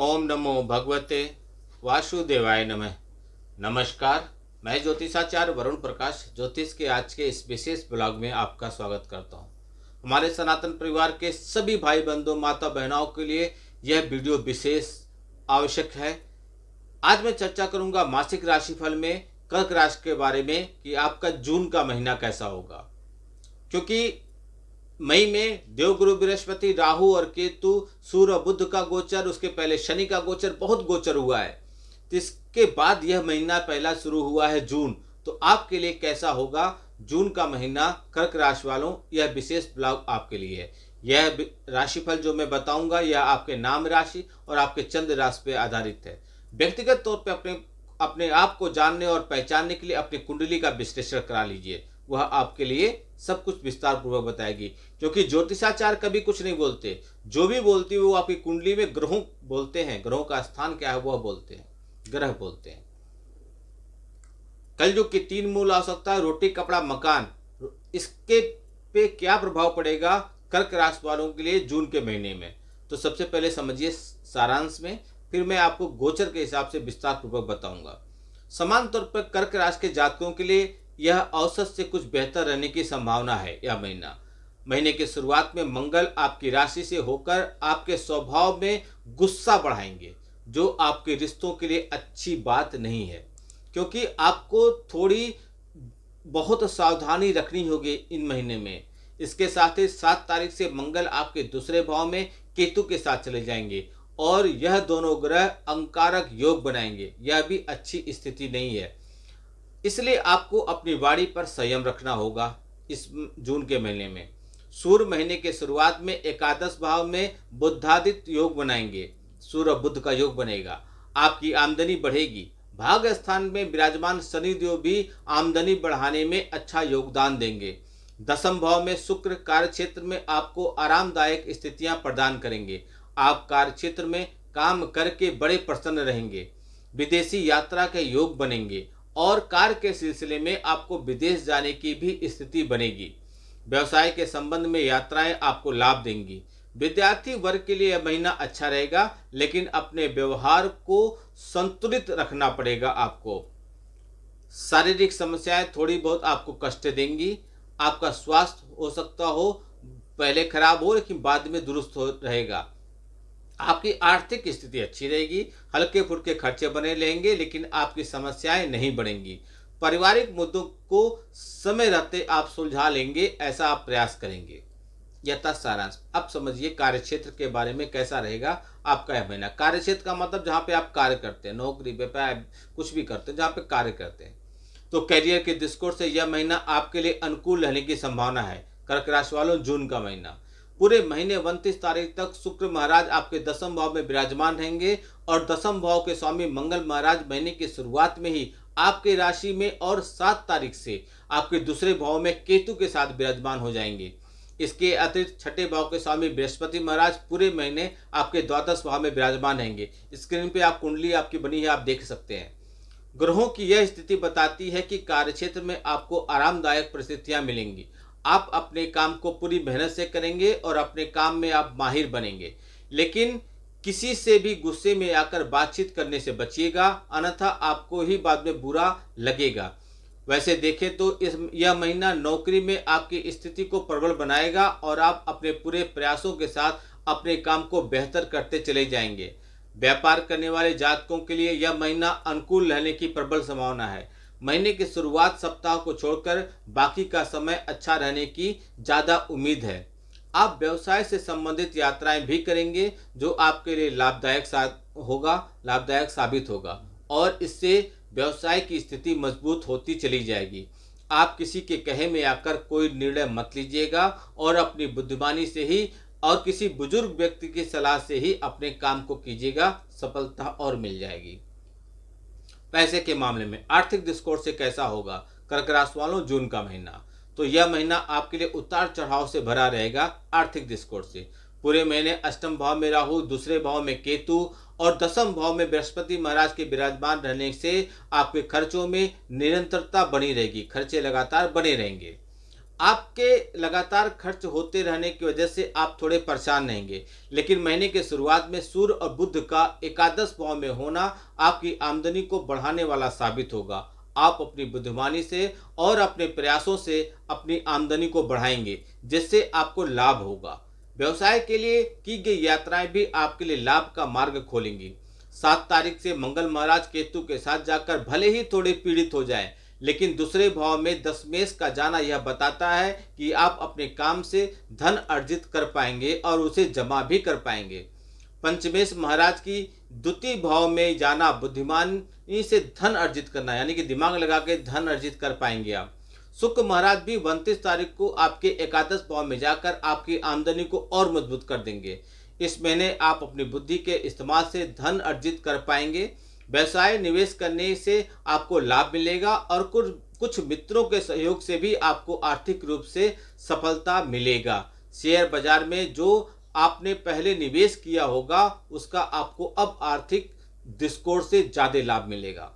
ओम नमो भगवते वासुदेवाय नमः। नमस्कार, मैं ज्योतिषाचार्य वरुण प्रकाश ज्योतिष के आज के इस विशेष ब्लॉग में आपका स्वागत करता हूं। हमारे सनातन परिवार के सभी भाई बंधु माता बहनों के लिए यह वीडियो विशेष आवश्यक है। आज मैं चर्चा करूंगा मासिक राशिफल में कर्क राशि के बारे में कि आपका जून का महीना कैसा होगा, क्योंकि मई में देवगुरु बृहस्पति, राहु और केतु, सूर्य बुध का गोचर, उसके पहले शनि का गोचर, बहुत गोचर हुआ है। तो इसके बाद यह महीना पहला शुरू हुआ है जून। तो आपके लिए कैसा होगा जून का महीना कर्क राशि वालों, यह विशेष ब्लॉग आपके लिए है। यह राशिफल जो मैं बताऊंगा यह आपके नाम राशि और आपके चंद्र राशि पर आधारित है। व्यक्तिगत तौर पर अपने आप को जानने और पहचानने के लिए अपनी कुंडली का विश्लेषण करा लीजिए, वह आपके लिए सब कुछ विस्तार पूर्वक बताएगी। क्योंकि ज्योतिषाचार्य कभी कुछ नहीं बोलते, जो भी बोलती है वो आपकी कुंडली में ग्रहों बोलते हैं, ग्रहों का स्थान क्या है वह बोलते हैं, ग्रह बोलते हैं। कलयुग की 3 मूल आवश्यकता, रोटी, कपड़ा, मकान, इसके पे क्या प्रभाव पड़ेगा कर्क राशि वालों के लिए जून के महीने में। तो सबसे पहले समझिए सारांश में, फिर मैं आपको गोचर के हिसाब से विस्तार पूर्वक बताऊंगा। समान तौर पर कर्क राशि के जातकों के लिए यह औसत से कुछ बेहतर रहने की संभावना है। यह महीने की शुरुआत में मंगल आपकी राशि से होकर आपके स्वभाव में गुस्सा बढ़ाएंगे, जो आपके रिश्तों के लिए अच्छी बात नहीं है, क्योंकि आपको थोड़ी बहुत सावधानी रखनी होगी इन महीने में। इसके साथ ही 7 तारीख से मंगल आपके दूसरे भाव में केतु के साथ चले जाएंगे और यह दोनों ग्रह अंगारक योग बनाएंगे। यह भी अच्छी स्थिति नहीं है, इसलिए आपको अपनी वाणी पर संयम रखना होगा। इस जून के महीने में सूर्य महीने के शुरुआत में एकादश भाव में बुधादित्य योग बनाएंगे, सूर्य बुध का योग बनेगा, आपकी आमदनी बढ़ेगी। भाग स्थान में विराजमान शनिदेव भी आमदनी बढ़ाने में अच्छा योगदान देंगे। दसम भाव में शुक्र कार्य क्षेत्र में आपको आरामदायक स्थितियां प्रदान करेंगे। आप कार्य क्षेत्र में काम करके बड़े प्रसन्न रहेंगे। विदेशी यात्रा के योग बनेंगे और कार्य के सिलसिले में आपको विदेश जाने की भी स्थिति बनेगी। व्यवसाय के संबंध में यात्राएं आपको लाभ देंगी। विद्यार्थी वर्ग के लिए यह महीना अच्छा रहेगा, लेकिन अपने व्यवहार को संतुलित रखना पड़ेगा। आपको शारीरिक समस्याएं थोड़ी बहुत आपको कष्ट देंगी। आपका स्वास्थ्य हो सकता हो पहले खराब हो लेकिन बाद में दुरुस्त हो रहेगा। आपकी आर्थिक स्थिति अच्छी रहेगी, हल्के फुल्के खर्चे बने रहेंगे, लेकिन आपकी समस्याएं नहीं बढ़ेंगी। पारिवारिक मुद्दों को समय रहते आप सुलझा लेंगे, ऐसा आप प्रयास करेंगे। यह था सारांश। अब समझिए कार्यक्षेत्र के बारे में कैसा रहेगा आपका यह महीना। कार्यक्षेत्र का मतलब जहाँ पे आप कार्य करते हैं, नौकरी व्यापार कुछ भी करते हैं, जहाँ पे कार्य करते हैं। तो कैरियर के दृष्टिकोण से यह महीना आपके लिए अनुकूल रहने की संभावना है। कर्क राशि वालों, जून का महीना पूरे महीने 29 तारीख तक शुक्र महाराज आपके दसम भाव में विराजमान रहेंगे और दसम भाव के स्वामी मंगल महाराज महीने की शुरुआत में ही आपके राशि में और 7 तारीख से आपके दूसरे भाव में केतु के साथ विराजमान हो जाएंगे। इसके अतिरिक्त छठे भाव के स्वामी बृहस्पति महाराज पूरे महीने आपके द्वादश भाव में विराजमान रहेंगे। स्क्रीन पे आप कुंडली आपकी बनी है, आप देख सकते हैं। ग्रहों की यह स्थिति बताती है कि कार्यक्षेत्र में आपको आरामदायक परिस्थितियां मिलेंगी। आप अपने काम को पूरी मेहनत से करेंगे और अपने काम में आप माहिर बनेंगे, लेकिन किसी से भी गुस्से में आकर बातचीत करने से बचिएगा, अन्यथा आपको ही बाद में बुरा लगेगा। वैसे देखें तो यह महीना नौकरी में आपकी स्थिति को प्रबल बनाएगा और आप अपने पूरे प्रयासों के साथ अपने काम को बेहतर करते चले जाएंगे। व्यापार करने वाले जातकों के लिए यह महीना अनुकूल रहने की प्रबल संभावना है। महीने की शुरुआत सप्ताह को छोड़कर बाकी का समय अच्छा रहने की ज़्यादा उम्मीद है। आप व्यवसाय से संबंधित यात्राएं भी करेंगे, जो आपके लिए लाभदायक साबित होगा और इससे व्यवसाय की स्थिति मजबूत होती चली जाएगी। आप किसी के कहे में आकर कोई निर्णय मत लीजिएगा और अपनी बुद्धिमानी से ही और किसी बुजुर्ग व्यक्ति की सलाह से ही अपने काम को कीजिएगा, सफलता और मिल जाएगी। पैसे के मामले में आर्थिक दृष्टिकोण से कैसा होगा कर्क राशि वालों जून का महीना। तो यह महीना आपके लिए उतार चढ़ाव से भरा रहेगा। आर्थिक दृष्टिकोण से पूरे महीने अष्टम भाव में राहु, दूसरे भाव में केतु और दसम भाव में बृहस्पति महाराज के विराजमान रहने से आपके खर्चों में निरंतरता बनी रहेगी, खर्चे लगातार बने रहेंगे। आपके लगातार खर्च होते रहने की वजह से आप थोड़े परेशान रहेंगे, लेकिन महीने के शुरुआत में सूर्य और बुध का एकादश भाव में होना आपकी आमदनी को बढ़ाने वाला साबित होगा। आप अपनी बुद्धिमानी से और अपने प्रयासों से अपनी आमदनी को बढ़ाएंगे, जिससे आपको लाभ होगा। व्यवसाय के लिए की गई यात्राएं भी आपके लिए लाभ का मार्ग खोलेंगी। 7 तारीख से मंगल महाराज केतु के साथ जाकर भले ही थोड़े पीड़ित हो जाएं, लेकिन दूसरे भाव में दशमेश का जाना यह बताता है कि आप अपने काम से धन अर्जित कर पाएंगे और उसे जमा भी कर पाएंगे। पंचमेश महाराज की द्वितीय भाव में जाना बुद्धिमानी से धन अर्जित करना, यानी कि दिमाग लगा के धन अर्जित कर पाएंगे आप। शुक्र महाराज भी 29 तारीख को आपके एकादश भाव में जाकर आपकी आमदनी को और मजबूत कर देंगे। इस महीने आप अपनी बुद्धि के इस्तेमाल से धन अर्जित कर पाएंगे। व्यवसाय निवेश करने से आपको लाभ मिलेगा और कुछ मित्रों के सहयोग से भी आपको आर्थिक रूप से सफलता मिलेगा। शेयर बाजार में जो आपने पहले निवेश किया होगा उसका आपको अब आर्थिक दृष्टिकोण से ज्यादा लाभ मिलेगा।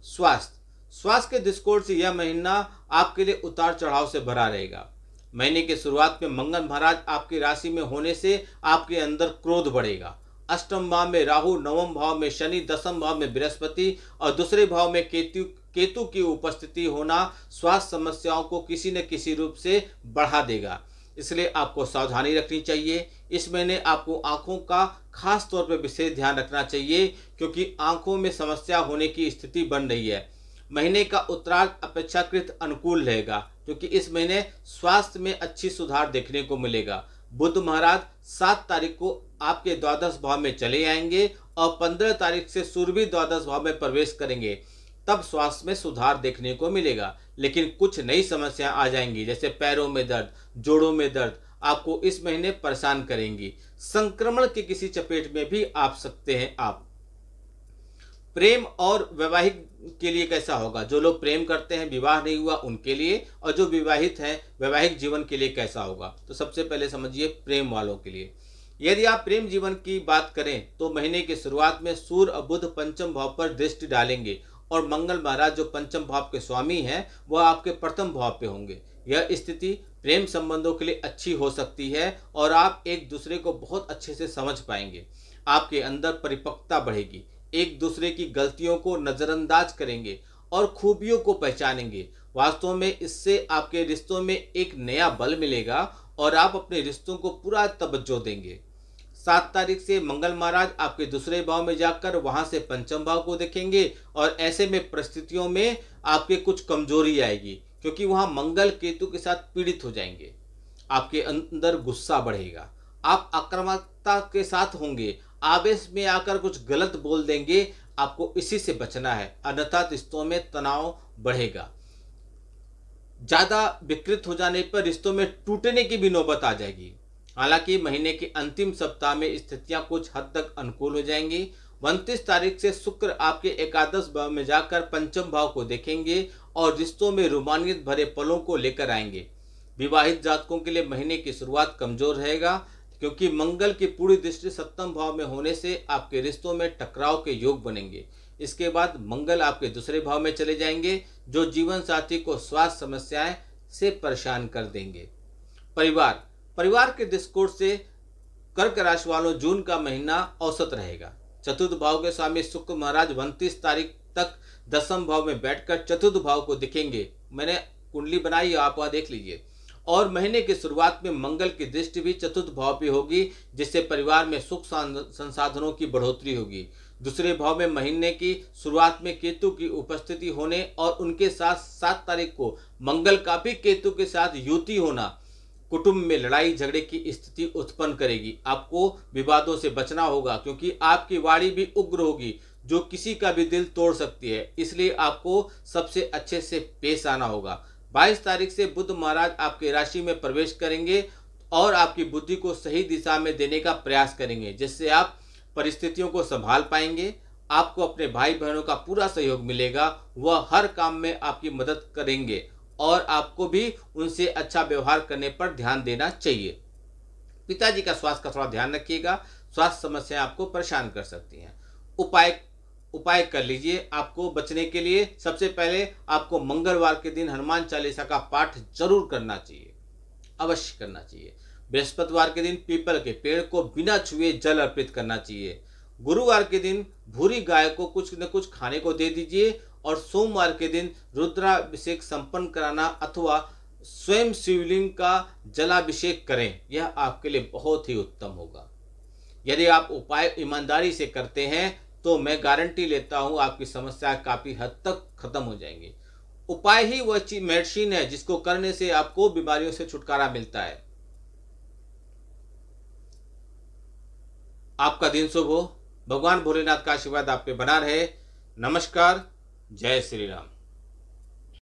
स्वास्थ्य के दृष्टिकोण से यह महीना आपके लिए उतार चढ़ाव से भरा रहेगा। महीने की शुरुआत में मंगल महाराज आपकी राशि में होने से आपके अंदर क्रोध बढ़ेगा। अष्टम भाव में राहु, नवम भाव में शनि, दसम भाव में बृहस्पति और दूसरे भाव में केतु की उपस्थिति होना स्वास्थ्य समस्याओं को किसी न किसी रूप से बढ़ा देगा, इसलिए आपको सावधानी रखनी चाहिए। इस महीने आपको आंखों का खास तौर पर विशेष ध्यान रखना चाहिए, क्योंकि आंखों में समस्या होने की स्थिति बन रही है। महीने का उत्तरार्ध अपेक्षाकृत अनुकूल रहेगा, क्योंकि इस महीने स्वास्थ्य में अच्छी सुधार देखने को मिलेगा। बुध महाराज 7 तारीख को आपके द्वादश भाव में चले आएंगे और 15 तारीख से सूर्य भी द्वादश भाव में प्रवेश करेंगे, तब स्वास्थ्य में सुधार देखने को मिलेगा। लेकिन कुछ नई समस्याएं आ जाएंगी, जैसे पैरों में दर्द, जोड़ों में दर्द आपको इस महीने परेशान करेंगी। संक्रमण के किसी चपेट में भी आ सकते हैं आप। प्रेम और वैवाहिक के लिए कैसा होगा? जो लोग प्रेम करते हैं, विवाह नहीं हुआ उनके लिए, और जो विवाहित हैं वैवाहिक जीवन के लिए कैसा होगा? तो सबसे पहले समझिए प्रेम वालों के लिए। यदि आप प्रेम जीवन की बात करें तो महीने की शुरुआत में सूर्य और बुध पंचम भाव पर दृष्टि डालेंगे और मंगल महाराज जो पंचम भाव के स्वामी हैं वह आपके प्रथम भाव पे होंगे। यह स्थिति प्रेम संबंधों के लिए अच्छी हो सकती है और आप एक दूसरे को बहुत अच्छे से समझ पाएंगे। आपके अंदर परिपक्वता बढ़ेगी, एक दूसरे की गलतियों को नजरअंदाज करेंगे और खूबियों को पहचानेंगे। वास्तव में इससे आपके रिश्तों में एक नया बल मिलेगा और आप अपने रिश्तों को पूरा तवज्जो देंगे। 7 तारीख से मंगल महाराज आपके दूसरे भाव में जाकर वहां से पंचम भाव को देखेंगे और ऐसे में परिस्थितियों में आपके कुछ कमजोरी आएगी, क्योंकि वहां मंगल केतु के साथ पीड़ित हो जाएंगे। आपके अंदर गुस्सा बढ़ेगा, आप आक्रामकता के साथ होंगे, आवेश में आकर कुछ गलत बोल देंगे। आपको इसी से बचना है, अन्यथा रिश्तों में तनाव बढ़ेगा। ज्यादा विकृत हो जाने पर रिश्तों में टूटने की भी नौबत आ जाएगी। हालांकि महीने के अंतिम सप्ताह में स्थितियां कुछ हद तक अनुकूल हो जाएंगी। 29 तारीख से शुक्र आपके एकादश भाव में जाकर पंचम भाव को देखेंगे और रिश्तों में रोमांचित भरे पलों को लेकर आएंगे। विवाहित जातकों के लिए महीने की शुरुआत कमजोर रहेगा, क्योंकि मंगल की पूरी दृष्टि सप्तम भाव में होने से आपके रिश्तों में टकराव के योग बनेंगे। इसके बाद मंगल आपके दूसरे भाव में चले जाएंगे, जो जीवन साथी को स्वास्थ्य समस्याएं से परेशान कर देंगे। परिवार के दृष्टिकोण से कर्क राशि वालों जून का महीना औसत रहेगा। चतुर्थ भाव के स्वामी शुक्र महाराज 29 तारीख तक दसम भाव में बैठकर चतुर्थ भाव को दिखेंगे। मैंने कुंडली बनाई, आप वहां देख लीजिए। और महीने की शुरुआत में मंगल की दृष्टि भी चतुर्थ भाव पे होगी, जिससे परिवार में सुख संसाधनों की बढ़ोतरी होगी। दूसरे भाव में महीने की शुरुआत में केतु की उपस्थिति होने और उनके साथ 7 तारीख को मंगल का भी केतु के साथ युति होना कुटुंब में लड़ाई झगड़े की स्थिति उत्पन्न करेगी। आपको विवादों से बचना होगा, क्योंकि आपकी वाणी भी उग्र होगी जो किसी का भी दिल तोड़ सकती है। इसलिए आपको सबसे अच्छे से पेश आना होगा। 22 तारीख से बुध महाराज आपके राशि में प्रवेश करेंगे और आपकी बुद्धि को सही दिशा में देने का प्रयास करेंगे, जिससे आप परिस्थितियों को संभाल पाएंगे। आपको अपने भाई बहनों का पूरा सहयोग मिलेगा, वह हर काम में आपकी मदद करेंगे और आपको भी उनसे अच्छा व्यवहार करने पर ध्यान देना चाहिए। पिताजी का स्वास्थ्य का थोड़ा ध्यान रखिएगा, स्वास्थ्य समस्याएं आपको परेशान कर सकती हैं। उपाय कर लीजिए। आपको बचने के लिए सबसे पहले आपको मंगलवार के दिन हनुमान चालीसा का पाठ जरूर करना चाहिए, अवश्य करना चाहिए। बृहस्पतिवार के दिन पीपल के पेड़ को बिना छुए जल अर्पित करना चाहिए। गुरुवार के दिन भूरी गाय को कुछ न कुछ खाने को दे दीजिए। और सोमवार के दिन रुद्राभिषेक संपन्न कराना अथवा स्वयं शिवलिंग का जलाभिषेक करें, यह आपके लिए बहुत ही उत्तम होगा। यदि आप उपाय ईमानदारी से करते हैं तो मैं गारंटी लेता हूं आपकी समस्या काफी हद तक खत्म हो जाएंगी। उपाय ही वह मेडिसिन है जिसको करने से आपको बीमारियों से छुटकारा मिलता है। आपका दिन शुभ हो। भगवान भोलेनाथ का आशीर्वाद आप पे बना रहे। नमस्कार। जय श्री राम।